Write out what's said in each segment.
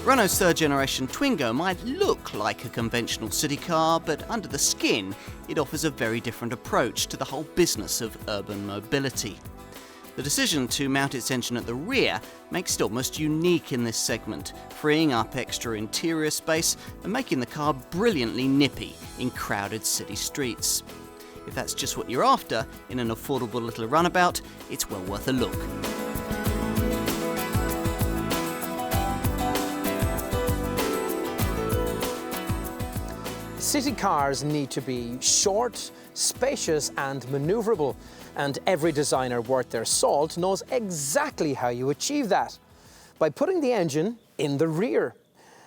Renault's third generation Twingo might look like a conventional city car, but under the skin, it offers a very different approach to the whole business of urban mobility. The decision to mount its engine at the rear makes it almost unique in this segment, freeing up extra interior space and making the car brilliantly nippy in crowded city streets. If that's just what you're after in an affordable little runabout, it's well worth a look. City cars need to be short, spacious and manoeuvrable, and every designer worth their salt knows exactly how you achieve that, by putting the engine in the rear.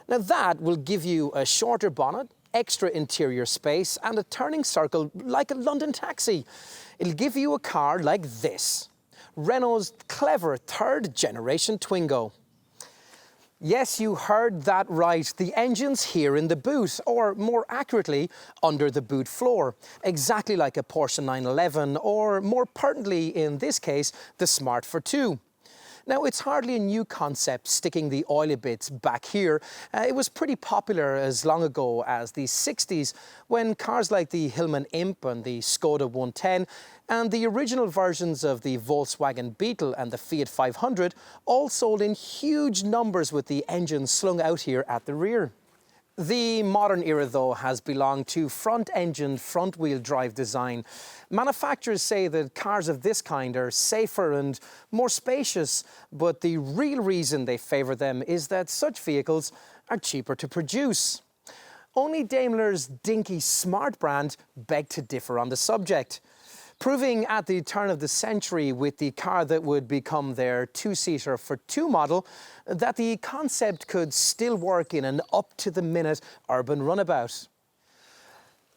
Now that will give you a shorter bonnet, extra interior space and a turning circle like a London taxi. It'll give you a car like this, Renault's clever third generation Twingo. Yes, you heard that right. The engine's here in the boot, or more accurately, under the boot floor, exactly like a Porsche 911, or more pertinently in this case, the Smart for 2. Now, it's hardly a new concept sticking the oily bits back here. It was pretty popular as long ago as the 60s, when cars like the Hillman Imp and the Skoda 110 and the original versions of the Volkswagen Beetle and the Fiat 500 all sold in huge numbers with the engine slung out here at the rear. The modern era, though, has belonged to front-engine, front-wheel drive design. Manufacturers say that cars of this kind are safer and more spacious, but the real reason they favour them is that such vehicles are cheaper to produce. Only Daimler's dinky Smart brand beg to differ on the subject, proving at the turn of the century with the car that would become their two-seater for 2 model that the concept could still work in an up-to-the-minute urban runabout.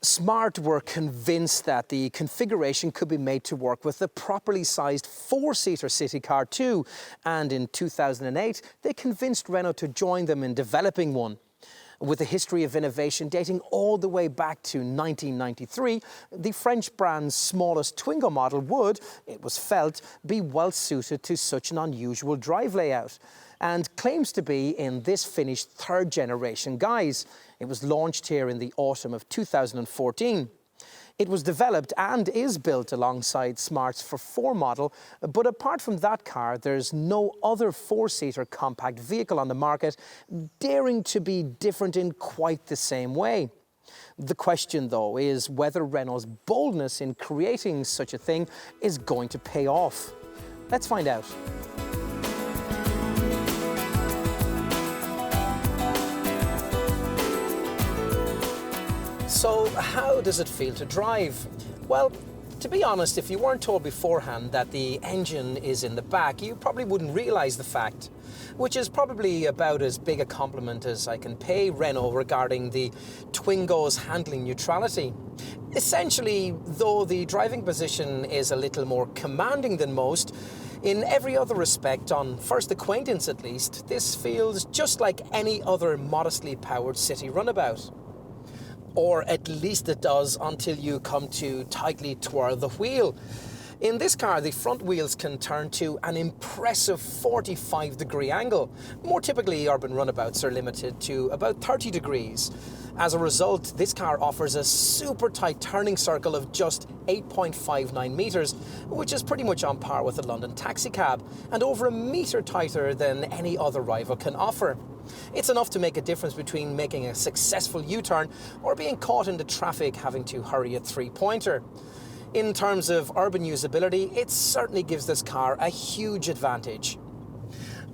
Smart were convinced that the configuration could be made to work with a properly sized 4-seater city car too, and in 2008 they convinced Renault to join them in developing one. With a history of innovation dating all the way back to 1993, the French brand's smallest Twingo model would, it was felt, be well suited to such an unusual drive layout, and claims to be in this finished third generation guise. It was launched here in the autumn of 2014. It was developed and is built alongside Smart's for 4 model, but apart from that car, there's no other 4-seater compact vehicle on the market daring to be different in quite the same way. The question, though, is whether Renault's boldness in creating such a thing is going to pay off. Let's find out. So, how does it feel to drive? Well, to be honest, if you weren't told beforehand that the engine is in the back, you probably wouldn't realise the fact, which is probably about as big a compliment as I can pay Renault regarding the Twingo's handling neutrality. Essentially, though the driving position is a little more commanding than most, in every other respect, on first acquaintance at least, this feels just like any other modestly powered city runabout. Or at least it does until you come to tightly twirl the wheel. In this car, the front wheels can turn to an impressive 45-degree angle. More typically, urban runabouts are limited to about 30 degrees. As a result, this car offers a super tight turning circle of just 8.59 metres, which is pretty much on par with a London taxicab, and over a metre tighter than any other rival can offer. It's enough to make a difference between making a successful U-turn or being caught in the traffic having to hurry a 3-pointer. In terms of urban usability, it certainly gives this car a huge advantage.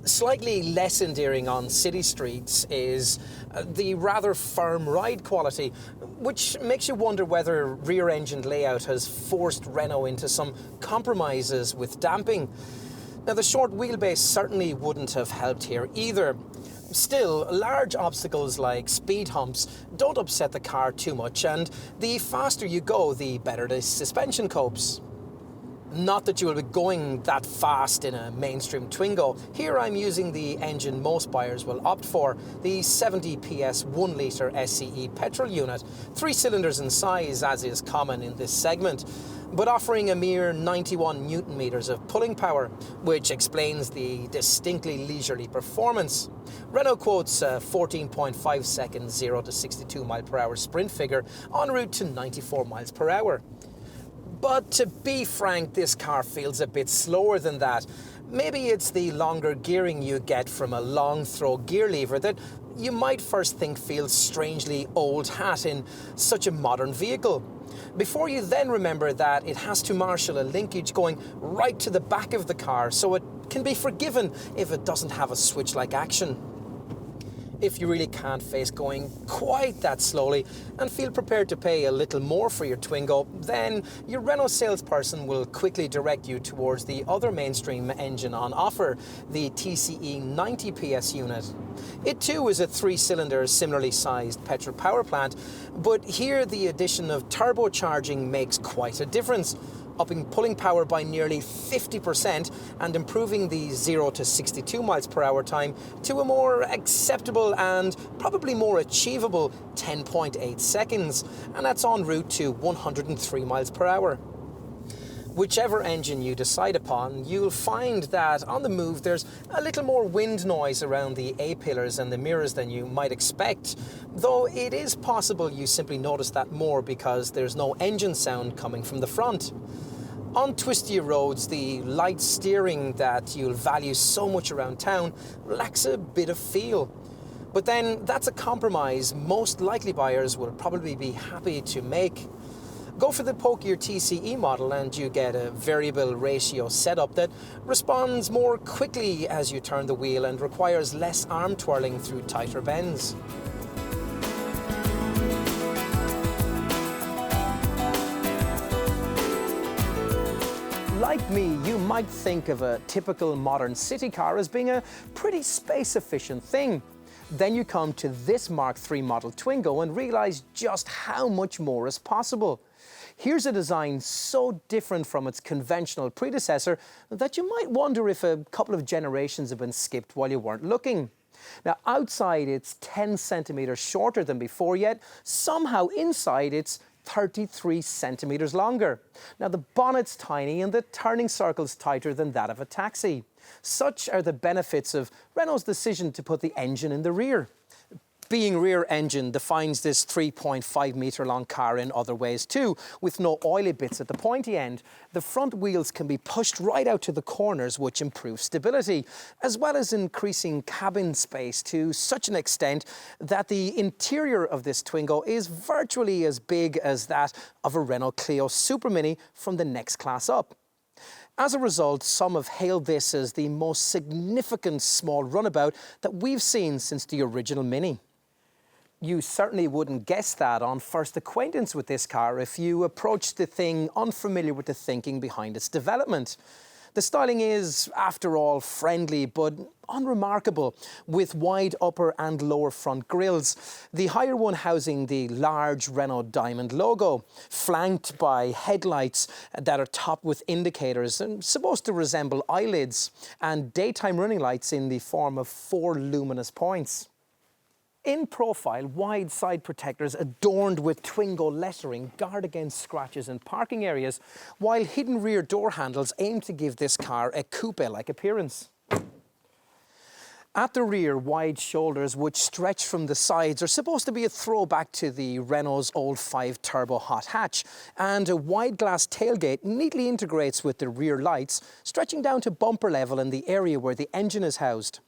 Slightly less endearing on city streets is the rather firm ride quality, which makes you wonder whether rear-engine layout has forced Renault into some compromises with damping. Now, the short wheelbase certainly wouldn't have helped here either. Still, large obstacles like speed humps don't upset the car too much, and the faster you go, the better the suspension copes. Not that you will be going that fast in a mainstream Twingo. Here I'm using the engine most buyers will opt for, the 70 PS 1-litre SCE petrol unit, 3 cylinders in size as is common in this segment. but offering a mere 91 newton meters of pulling power, which explains the distinctly leisurely performance. Renault quotes a 14.5 second 0 to 62 mile per hour sprint figure en route to 94 miles per hour. But to be frank, this car feels a bit slower than that. Maybe it's the longer gearing you get from a long throw gear lever that you might first think feels strangely old hat in such a modern vehicle. Before you then remember that it has to marshal a linkage going right to the back of the car, so it can be forgiven if it doesn't have a switch-like action. If you really can't face going quite that slowly and feel prepared to pay a little more for your Twingo, then your Renault salesperson will quickly direct you towards the other mainstream engine on offer, the TCE 90 PS unit. It too is a 3-cylinder, similarly sized petrol power plant, but here the addition of turbocharging makes quite a difference, upping pulling power by nearly 50% and improving the 0 to 62 miles per hour time to a more acceptable and probably more achievable 10.8 seconds, and that's en route to 103 miles per hour. Whichever engine you decide upon, you'll find that on the move there's a little more wind noise around the A-pillars and the mirrors than you might expect, though it is possible you simply notice that more because there's no engine sound coming from the front. On twisty roads, the light steering that you'll value so much around town lacks a bit of feel. But then that's a compromise most likely buyers will probably be happy to make. Go for the pokier TCE model and you get a variable ratio setup that responds more quickly as you turn the wheel and requires less arm twirling through tighter bends. Like me, you might think of a typical modern city car as being a pretty space-efficient thing. Then you come to this Mark III model Twingo and realise just how much more is possible. Here's a design so different from its conventional predecessor that you might wonder if a couple of generations have been skipped while you weren't looking. Now, outside it's 10 centimetres shorter than before, yet somehow inside it's 33 centimetres longer. Now, the bonnet's tiny and the turning circle's tighter than that of a taxi. Such are the benefits of Renault's decision to put the engine in the rear. Being rear engine defines this 3.5 metre long car in other ways too, with no oily bits at the pointy end. The front wheels can be pushed right out to the corners, which improves stability, as well as increasing cabin space to such an extent that the interior of this Twingo is virtually as big as that of a Renault Clio Super Mini from the next class up. As a result, some have hailed this as the most significant small runabout that we've seen since the original Mini. You certainly wouldn't guess that on first acquaintance with this car if you approached the thing unfamiliar with the thinking behind its development. The styling is, after all, friendly but unremarkable, with wide upper and lower front grilles, the higher one housing the large Renault Diamond logo, flanked by headlights that are topped with indicators and supposed to resemble eyelids, and daytime running lights in the form of 4 luminous points. In profile, wide side protectors adorned with Twingo lettering guard against scratches in parking areas, while hidden rear door handles aim to give this car a coupe-like appearance. At the rear, wide shoulders which stretch from the sides are supposed to be a throwback to the Renault's old 5-turbo hot hatch, and a wide glass tailgate neatly integrates with the rear lights, stretching down to bumper level in the area where the engine is housed.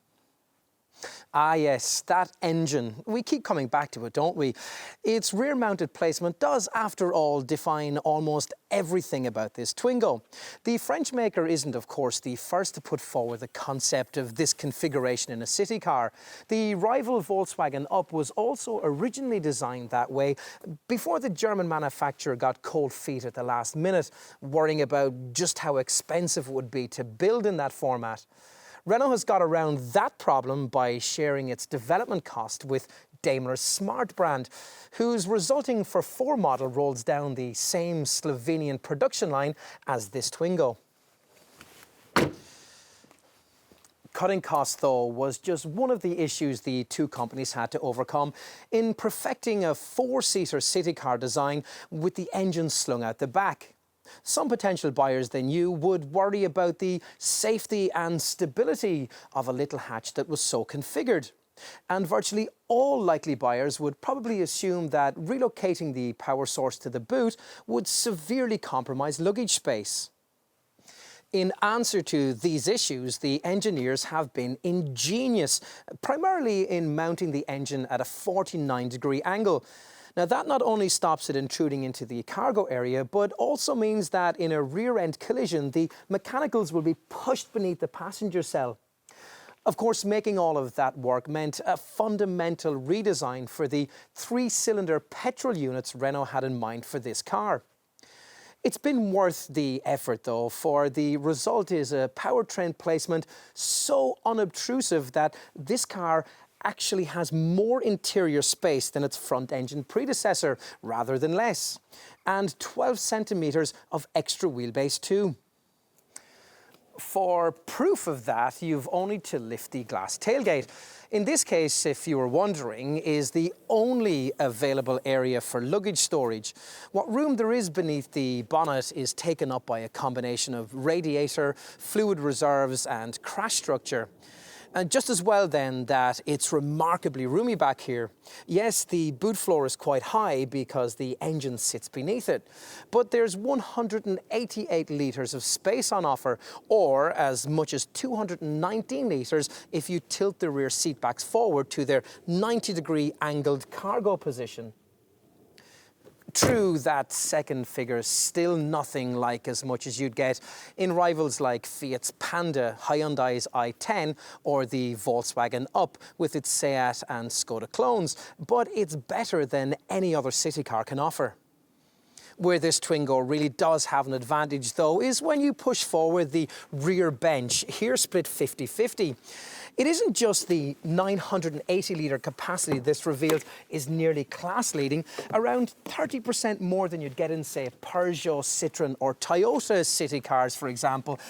Ah yes, that engine. We keep coming back to it, don't we? Its rear-mounted placement does, after all, define almost everything about this Twingo. The French maker isn't, of course, the first to put forward the concept of this configuration in a city car. The rival Volkswagen Up was also originally designed that way before the German manufacturer got cold feet at the last minute, worrying about just how expensive it would be to build in that format. Renault has got around that problem by sharing its development cost with Daimler's Smart brand, whose resulting 4 model rolls down the same Slovenian production line as this Twingo. Cutting costs, though, was just one of the issues the two companies had to overcome in perfecting a 4-seater city car design with the engine slung out the back. Some potential buyers than you would worry about the safety and stability of a little hatch that was so configured. And virtually all likely buyers would probably assume that relocating the power source to the boot would severely compromise luggage space. In answer to these issues, the engineers have been ingenious, primarily in mounting the engine at a 49-degree angle. Now, that not only stops it intruding into the cargo area, but also means that in a rear-end collision, the mechanicals will be pushed beneath the passenger cell. Of course, making all of that work meant a fundamental redesign for the three-cylinder petrol units Renault had in mind for this car. It's been worth the effort, though, for the result is a powertrain placement so unobtrusive that this car actually has more interior space than its front-engine predecessor, rather than less, and 12 centimetres of extra wheelbase too. For proof of that, you've only to lift the glass tailgate. In this case, if you were wondering, is the only available area for luggage storage. What room there is beneath the bonnet is taken up by a combination of radiator, fluid reserves and crash structure. And just as well then that it's remarkably roomy back here. Yes, the boot floor is quite high because the engine sits beneath it, but there's 188 litres of space on offer, or as much as 219 litres if you tilt the rear seat backs forward to their 90-degree angled cargo position. True, that second figure is still nothing like as much as you'd get in rivals like Fiat's Panda, Hyundai's i10 or the Volkswagen Up with its Seat and Skoda clones, but it's better than any other city car can offer. Where this Twingo really does have an advantage, though, is when you push forward the rear bench, here split 50-50. It isn't just the 980-litre capacity this reveals is nearly class-leading, around 30% more than you'd get in, say, Peugeot, Citroën or Toyota city cars, for example.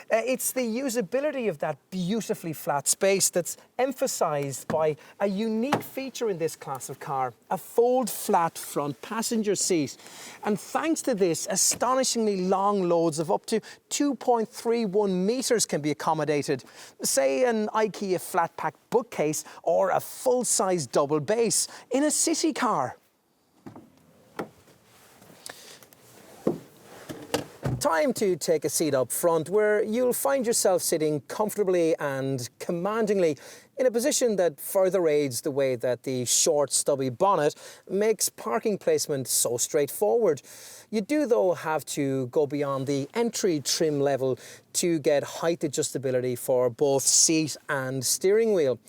It's the usability of that beautifully flat space that's emphasised by a unique feature in this class of car, a fold-flat front passenger seat. And thanks to this, astonishingly long loads of up to 2.31 metres can be accommodated. Say an IKEA flat-pack bookcase or a full-size double base in a city car. Time to take a seat up front where you'll find yourself sitting comfortably and commandingly in a position that further aids the way that the short, stubby bonnet makes parking placement so straightforward. You do, though, have to go beyond the entry trim level to get height adjustability for both seat and steering wheel.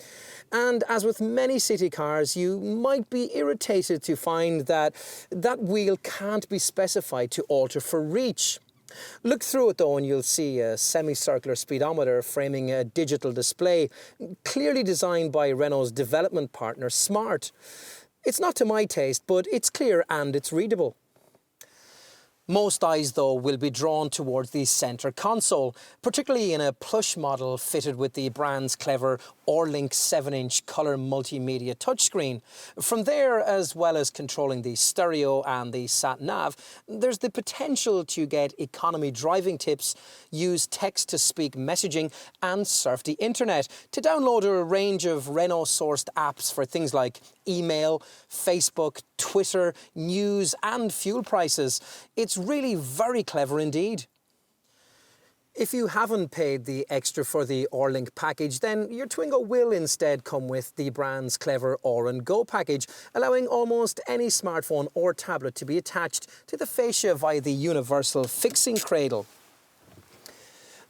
And as with many city cars, you might be irritated to find that that wheel can't be specified to alter for reach. Look through it though and you'll see a semicircular speedometer framing a digital display, clearly designed by Renault's development partner Smart. It's not to my taste, but it's clear and it's readable. Most eyes, though, will be drawn towards the centre console, particularly in a plush model fitted with the brand's clever Orlink 7-inch colour multimedia touchscreen. From there, as well as controlling the stereo and the sat-nav, there's the potential to get economy driving tips, use text-to-speak messaging and surf the internet to download a range of Renault-sourced apps for things like email, Facebook, Twitter, news and fuel prices. It's really very clever indeed. If you haven't paid the extra for the Orlink package, then your Twingo will instead come with the brand's clever Or&Go package, allowing almost any smartphone or tablet to be attached to the fascia via the universal fixing cradle.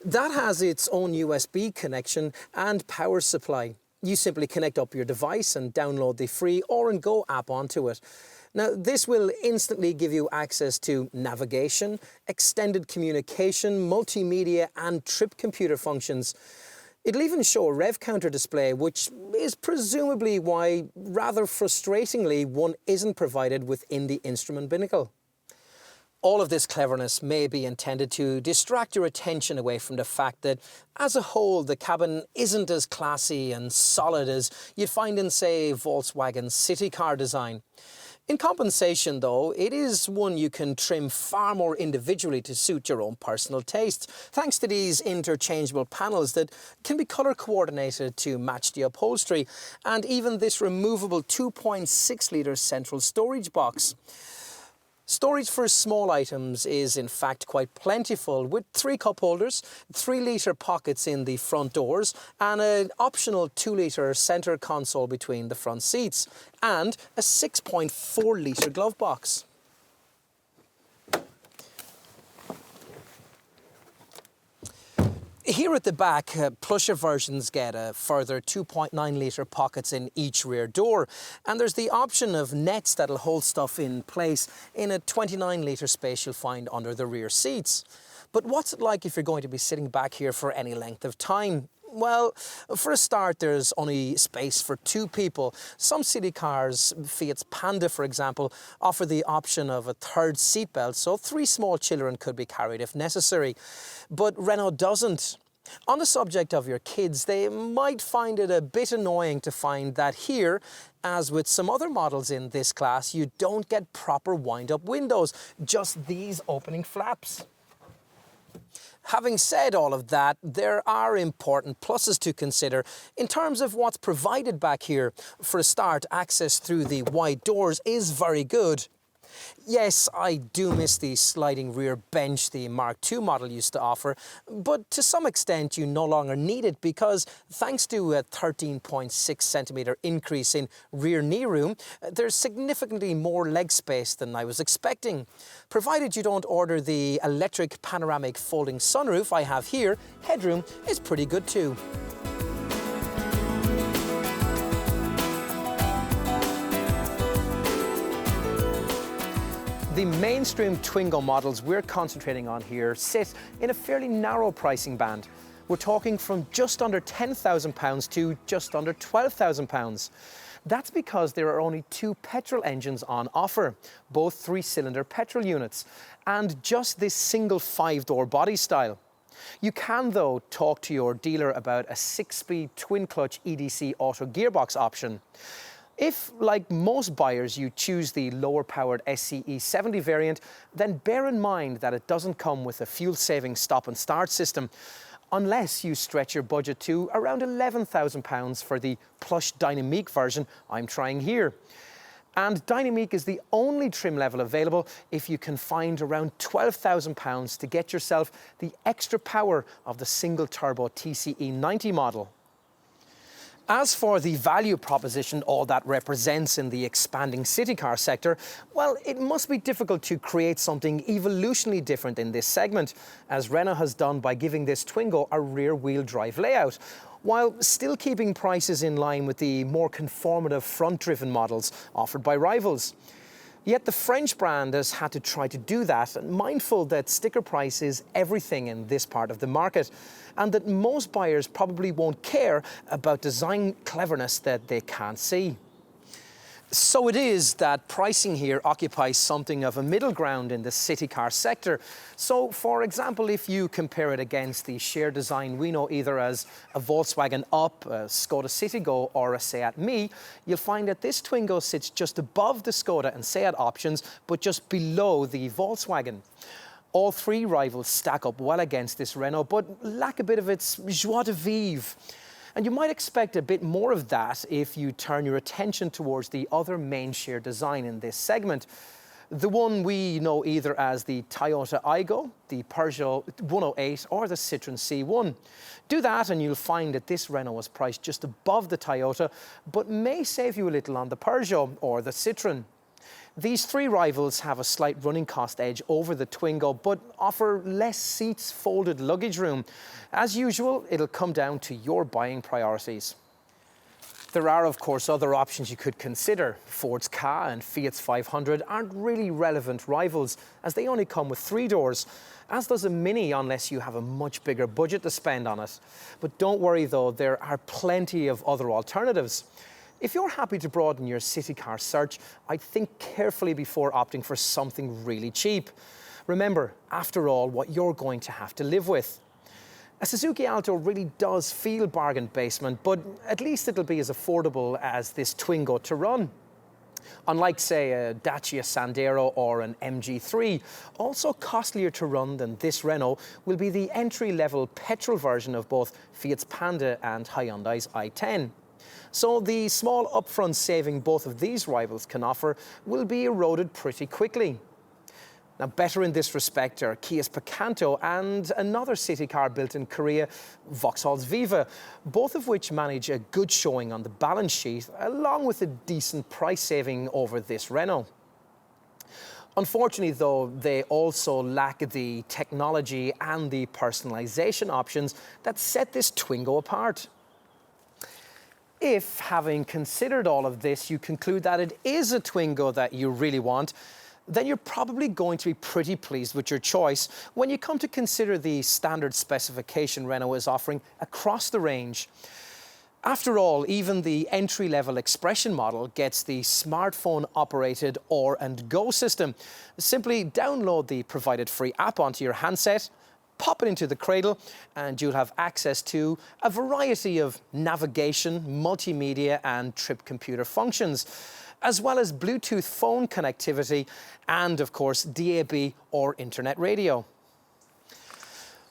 That has its own USB connection and power supply. You simply connect up your device and download the free Or&Go app onto it. Now, this will instantly give you access to navigation, extended communication, multimedia and trip computer functions. It'll even show a rev counter display, which is presumably why, rather frustratingly, one isn't provided within the instrument binnacle. All of this cleverness may be intended to distract your attention away from the fact that, as a whole, the cabin isn't as classy and solid as you'd find in, say, Volkswagen's city car design. In compensation though, it is one you can trim far more individually to suit your own personal taste, thanks to these interchangeable panels that can be colour coordinated to match the upholstery, and even this removable 2.6 litre central storage box. Storage for small items is in fact quite plentiful, with 3 cup holders, 3 litre pockets in the front doors, and an optional 2 litre centre console between the front seats, and a 6.4 litre glove box. Here at the back, plusher versions get a further 2.9 litre pockets in each rear door, and there's the option of nets that'll hold stuff in place in a 29 litre space you'll find under the rear seats. But what's it like if you're going to be sitting back here for any length of time? Well, for a start, there's only space for 2 people. Some city cars, Fiat's Panda for example, offer the option of a 3rd seatbelt, so 3 small children could be carried if necessary. But Renault doesn't. On the subject of your kids, they might find it a bit annoying to find that here, as with some other models in this class, you don't get proper wind-up windows, just these opening flaps. Having said all of that, there are important pluses to consider in terms of what's provided back here. For a start, access through the wide doors is very good. Yes, I do miss the sliding rear bench the Mark II model used to offer, but to some extent you no longer need it because thanks to a 13.6 centimetre increase in rear knee room, there's significantly more leg space than I was expecting. Provided you don't order the electric panoramic folding sunroof I have here, headroom is pretty good too. The mainstream Twingo models we're concentrating on here sit in a fairly narrow pricing band. We're talking from just under £10,000 to just under £12,000. That's because there are only 2 petrol engines on offer, both 3-cylinder petrol units, and just this single 5-door body style. You can, though, talk to your dealer about a 6-speed twin-clutch EDC auto gearbox option. If, like most buyers, you choose the lower-powered SCE 70 variant, then bear in mind that it doesn't come with a fuel-saving stop and start system, unless you stretch your budget to around £11,000 for the plush Dynamique version I'm trying here. And Dynamique is the only trim level available if you can find around £12,000 to get yourself the extra power of the single-turbo TCE 90 model. As for the value proposition all that represents in the expanding city car sector, well, it must be difficult to create something evolutionally different in this segment, as Renault has done by giving this Twingo a rear-wheel drive layout, while still keeping prices in line with the more conformative front-driven models offered by rivals. Yet the French brand has had to try to do that, mindful that sticker price is everything in this part of the market, and that most buyers probably won't care about design cleverness that they can't see. So it is that pricing here occupies something of a middle ground in the city car sector. So, for example, if you compare it against the shared design we know either as a Volkswagen Up, a Skoda Citigo or a Seat Me, you'll find that this Twingo sits just above the Skoda and Seat options, but just below the Volkswagen. All 3 rivals stack up well against this Renault, but lack a bit of its joie de vivre. And you might expect a bit more of that if you turn your attention towards the other main shared design in this segment. The one we know either as the Toyota Aygo, the Peugeot 108 or the Citroën C1. Do that and you'll find that this Renault is priced just above the Toyota, but may save you a little on the Peugeot or the Citroën. These 3 rivals have a slight running cost edge over the Twingo, but offer less seats, folded luggage room. As usual, it'll come down to your buying priorities. There are, of course, other options you could consider. Ford's Ka and Fiat's 500 aren't really relevant rivals, as they only come with 3 doors, as does a Mini unless you have a much bigger budget to spend on it. But don't worry though, there are plenty of other alternatives. If you're happy to broaden your city car search, I'd think carefully before opting for something really cheap. Remember, after all, what you're going to have to live with. A Suzuki Alto really does feel bargain basement, but at least it'll be as affordable as this Twingo to run. Unlike, say, a Dacia Sandero or an MG3, also costlier to run than this Renault will be the entry-level petrol version of both Fiat's Panda and Hyundai's i10. So the small upfront saving both of these rivals can offer will be eroded pretty quickly. Now, better in this respect are Kia's Picanto and another city car built in Korea, Vauxhall's Viva, both of which manage a good showing on the balance sheet, along with a decent price saving over this Renault. Unfortunately, though, they also lack the technology and the personalisation options that set this Twingo apart. If, having considered all of this, you conclude that it is a Twingo that you really want, then you're probably going to be pretty pleased with your choice when you come to consider the standard specification Renault is offering across the range. After all, even the entry-level Expression model gets the smartphone-operated Or and Go system. Simply download the provided free app onto your handset, pop it into the cradle, and you'll have access to a variety of navigation, multimedia and trip computer functions, as well as Bluetooth phone connectivity and, of course, DAB or internet radio.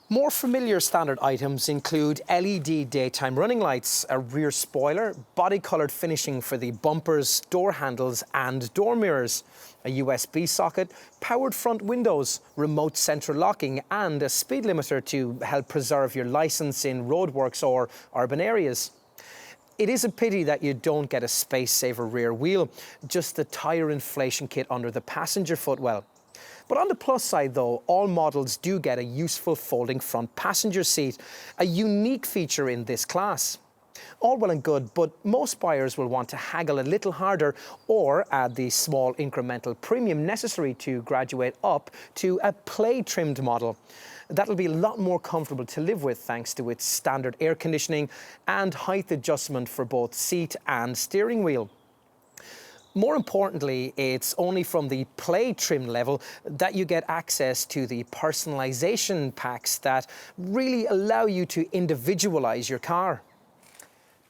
More familiar standard items include LED daytime running lights, a rear spoiler, body-coloured finishing for the bumpers, door handles and door mirrors, a USB socket, powered front windows, remote central locking and a speed limiter to help preserve your licence in roadworks or urban areas. It is a pity that you don't get a space-saver rear wheel, just the tyre inflation kit under the passenger footwell. But on the plus side though, all models do get a useful folding front passenger seat, a unique feature in this class. All well and good, but most buyers will want to haggle a little harder or add the small incremental premium necessary to graduate up to a play-trimmed model. That'll be a lot more comfortable to live with thanks to its standard air conditioning and height adjustment for both seat and steering wheel. More importantly, it's only from the play trim level that you get access to the personalisation packs that really allow you to individualise your car.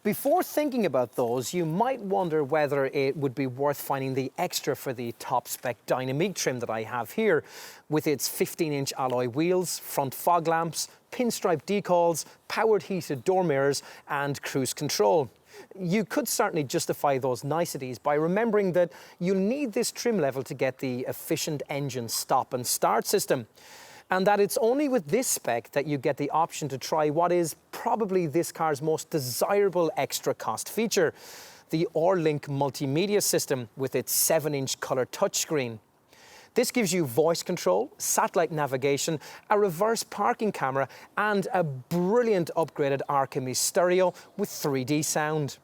Before thinking about those, you might wonder whether it would be worth finding the extra for the top-spec Dynamique trim that I have here, with its 15-inch alloy wheels, front fog lamps, pinstripe decals, powered heated door mirrors and cruise control. You could certainly justify those niceties by remembering that you'll need this trim level to get the efficient engine stop and start system, and that it's only with this spec that you get the option to try what is probably this car's most desirable extra cost feature, the Or-Link multimedia system with its 7-inch colour touchscreen. This gives you voice control, satellite navigation, a reverse parking camera and a brilliant upgraded Archimedes stereo with 3D sound.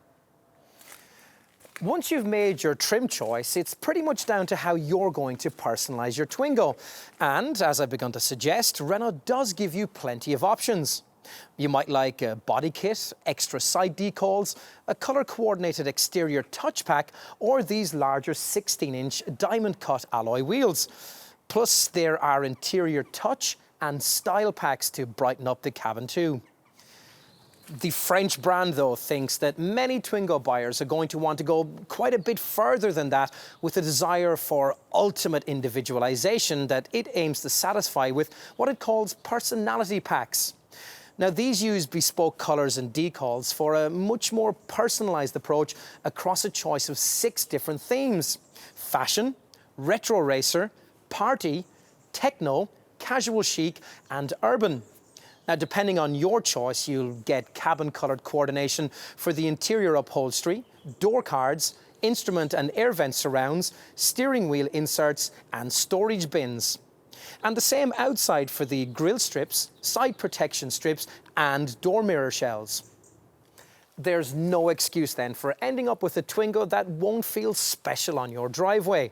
Once you've made your trim choice, it's pretty much down to how you're going to personalise your Twingo. And, as I've begun to suggest, Renault does give you plenty of options. You might like a body kit, extra side decals, a colour-coordinated exterior touch pack, or these larger 16-inch diamond-cut alloy wheels. Plus, there are interior touch and style packs to brighten up the cabin too. The French brand, though, thinks that many Twingo buyers are going to want to go quite a bit further than that with a desire for ultimate individualisation that it aims to satisfy with what it calls personality packs. Now, these use bespoke colours and decals for a much more personalised approach across a choice of 6 different themes: fashion, retro racer, party, techno, casual chic and urban. Now, depending on your choice, you'll get cabin-coloured coordination for the interior upholstery, door cards, instrument and air vent surrounds, steering wheel inserts and storage bins. And the same outside for the grille strips, side protection strips and door mirror shells. There's no excuse then for ending up with a Twingo that won't feel special on your driveway.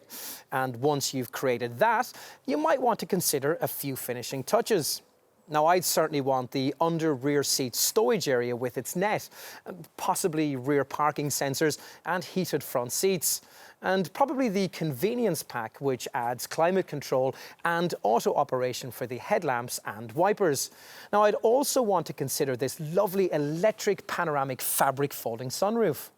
And once you've created that, you might want to consider a few finishing touches. Now, I'd certainly want the under rear seat stowage area with its net, possibly rear parking sensors and heated front seats, and probably the convenience pack, which adds climate control and auto operation for the headlamps and wipers. Now, I'd also want to consider this lovely electric panoramic fabric folding sunroof.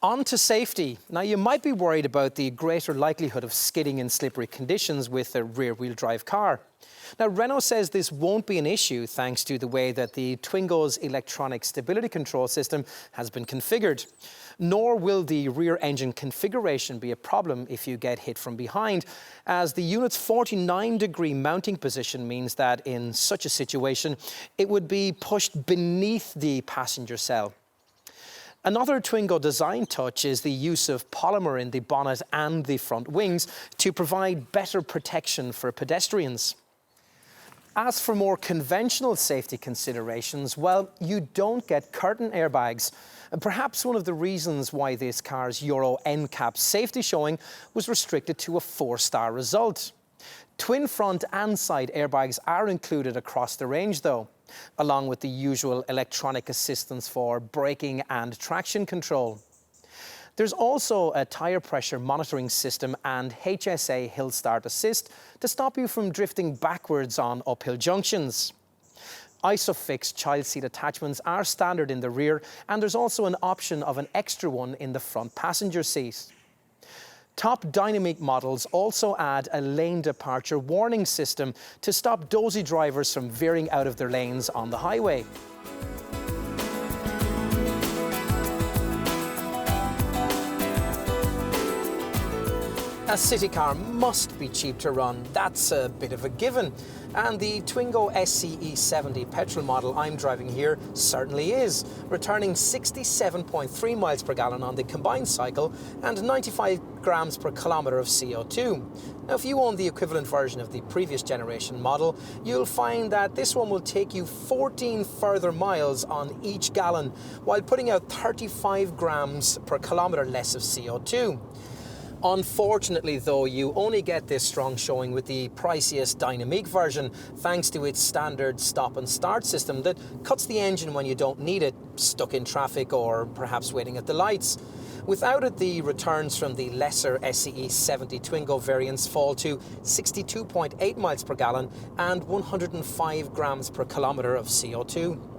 On to safety. Now, you might be worried about the greater likelihood of skidding in slippery conditions with a rear-wheel drive car. Now, Renault says this won't be an issue thanks to the way that the Twingo's electronic stability control system has been configured. Nor will the rear engine configuration be a problem if you get hit from behind, as the unit's 49-degree mounting position means that in such a situation, it would be pushed beneath the passenger cell. Another Twingo design touch is the use of polymer in the bonnet and the front wings to provide better protection for pedestrians. As for more conventional safety considerations, well, you don't get curtain airbags. Perhaps one of the reasons why this car's Euro NCAP safety showing was restricted to a 4-star result. Twin front and side airbags are included across the range though, along with the usual electronic assistance for braking and traction control. There's also a tyre pressure monitoring system and HSA Hill Start Assist to stop you from drifting backwards on uphill junctions. ISOFIX child seat attachments are standard in the rear, and there's also an option of an extra one in the front passenger seat. Top dynamic models also add a lane departure warning system to stop dozy drivers from veering out of their lanes on the highway. A city car must be cheap to run, that's a bit of a given. And the Twingo SCE 70 petrol model I'm driving here certainly is, returning 67.3 miles per gallon on the combined cycle and 95 grams per kilometre of CO2. Now, if you own the equivalent version of the previous generation model, you'll find that this one will take you 14 further miles on each gallon, while putting out 35 grams per kilometre less of CO2. Unfortunately though, you only get this strong showing with the priciest dynamic version, thanks to its standard stop and start system that cuts the engine when you don't need it, stuck in traffic or perhaps waiting at the lights. Without it, the returns from the lesser SCE 70 Twingo variants fall to 62.8 miles per gallon and 105 grams per kilometre of CO2.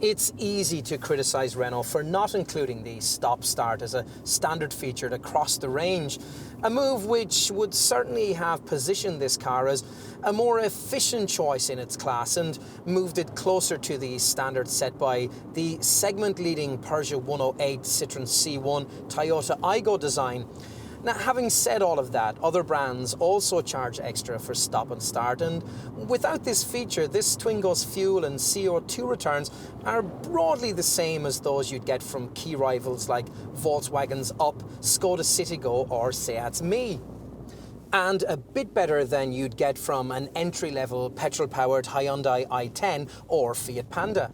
It's easy to criticise Renault for not including the stop-start as a standard feature across the range, a move which would certainly have positioned this car as a more efficient choice in its class and moved it closer to the standard set by the segment-leading Peugeot 108, Citroën C1, Toyota Aygo design. Now, having said all of that, other brands also charge extra for stop and start, and without this feature, this Twingo's fuel and CO2 returns are broadly the same as those you'd get from key rivals like Volkswagen's Up, Skoda Citigo or Seat's Me. And a bit better than you'd get from an entry-level petrol-powered Hyundai i10 or Fiat Panda.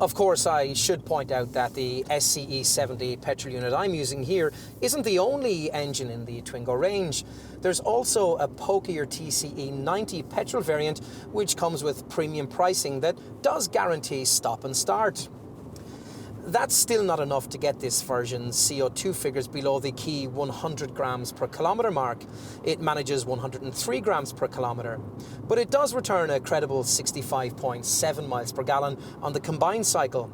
Of course, I should point out that the SCE 70 petrol unit I'm using here isn't the only engine in the Twingo range. There's also a pokier TCE 90 petrol variant, which comes with premium pricing that does guarantee stop and start. That's still not enough to get this version's CO2 figures below the key 100 grams per kilometre mark. It manages 103 grams per kilometre. But it does return a credible 65.7 miles per gallon on the combined cycle.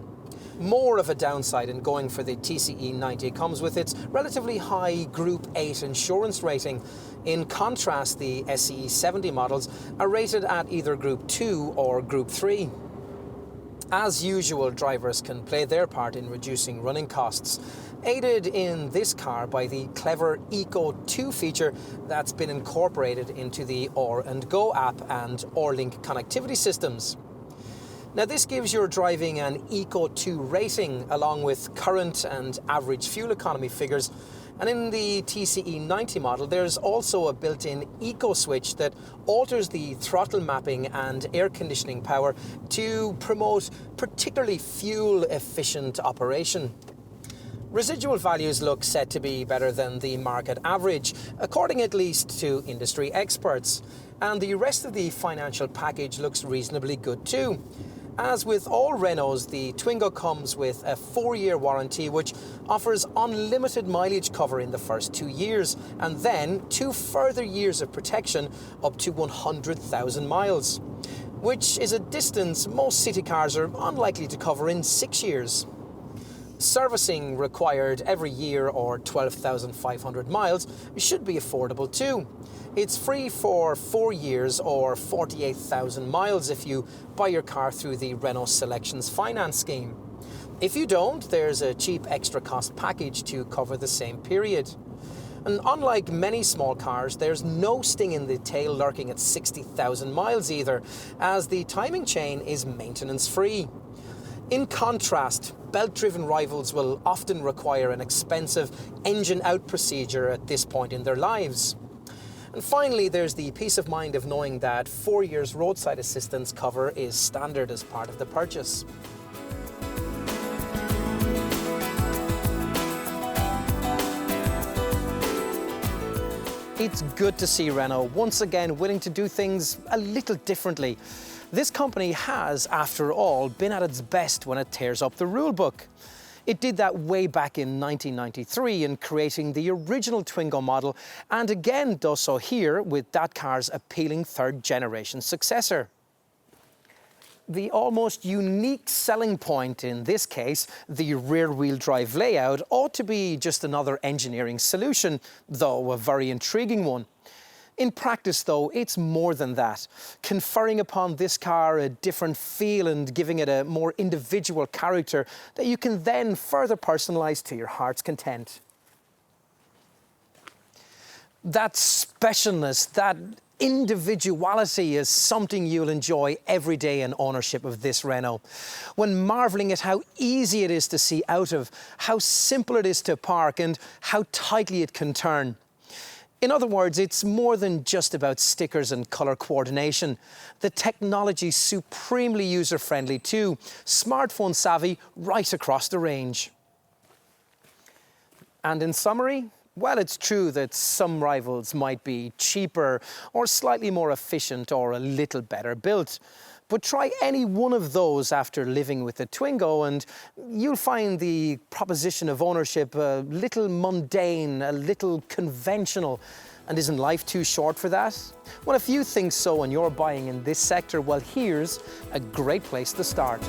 More of a downside in going for the TCE 90 comes with its relatively high Group 8 insurance rating. In contrast, the SCE 70 models are rated at either Group 2 or Group 3. As usual, drivers can play their part in reducing running costs, aided in this car by the clever Eco 2 feature that's been incorporated into the Or&Go app and Or-Link connectivity systems. Now, this gives your driving an Eco 2 rating along with current and average fuel economy figures. And in the TCE 90 model, there's also a built-in eco switch that alters the throttle mapping and air conditioning power to promote particularly fuel-efficient operation. Residual values look set to be better than the market average, according at least to industry experts. And the rest of the financial package looks reasonably good too. As with all Renaults, the Twingo comes with a 4-year warranty which offers unlimited mileage cover in the first 2 years and then 2 further years of protection up to 100,000 miles, which is a distance most city cars are unlikely to cover in 6 years. Servicing required every year or 12,500 miles should be affordable too. It's free for 4 years or 48,000 miles if you buy your car through the Renault Selections finance scheme. If you don't, there's a cheap extra cost package to cover the same period. And unlike many small cars, there's no sting in the tail lurking at 60,000 miles either, as the timing chain is maintenance free. In contrast, belt-driven rivals will often require an expensive engine-out procedure at this point in their lives. And finally, there's the peace of mind of knowing that 4 years roadside assistance cover is standard as part of the purchase. It's good to see Renault once again willing to do things a little differently. This company has, after all, been at its best when it tears up the rulebook. It did that way back in 1993 in creating the original Twingo model, and again does so here with that car's appealing third-generation successor. The almost unique selling point in this case, the rear-wheel drive layout, ought to be just another engineering solution, though a very intriguing one. In practice, though, it's more than that, conferring upon this car a different feel and giving it a more individual character that you can then further personalise to your heart's content. That specialness, that individuality is something you'll enjoy every day in ownership of this Renault. When marvelling at how easy it is to see out of, how simple it is to park and how tightly it can turn. In other words, it's more than just about stickers and colour coordination. The technology's supremely user-friendly too, smartphone savvy right across the range. And in summary, well, it's true that some rivals might be cheaper or slightly more efficient or a little better built. But try any one of those after living with the Twingo and you'll find the proposition of ownership a little mundane, a little conventional. And isn't life too short for that? Well, if you think so and you're buying in this sector, well, here's a great place to start.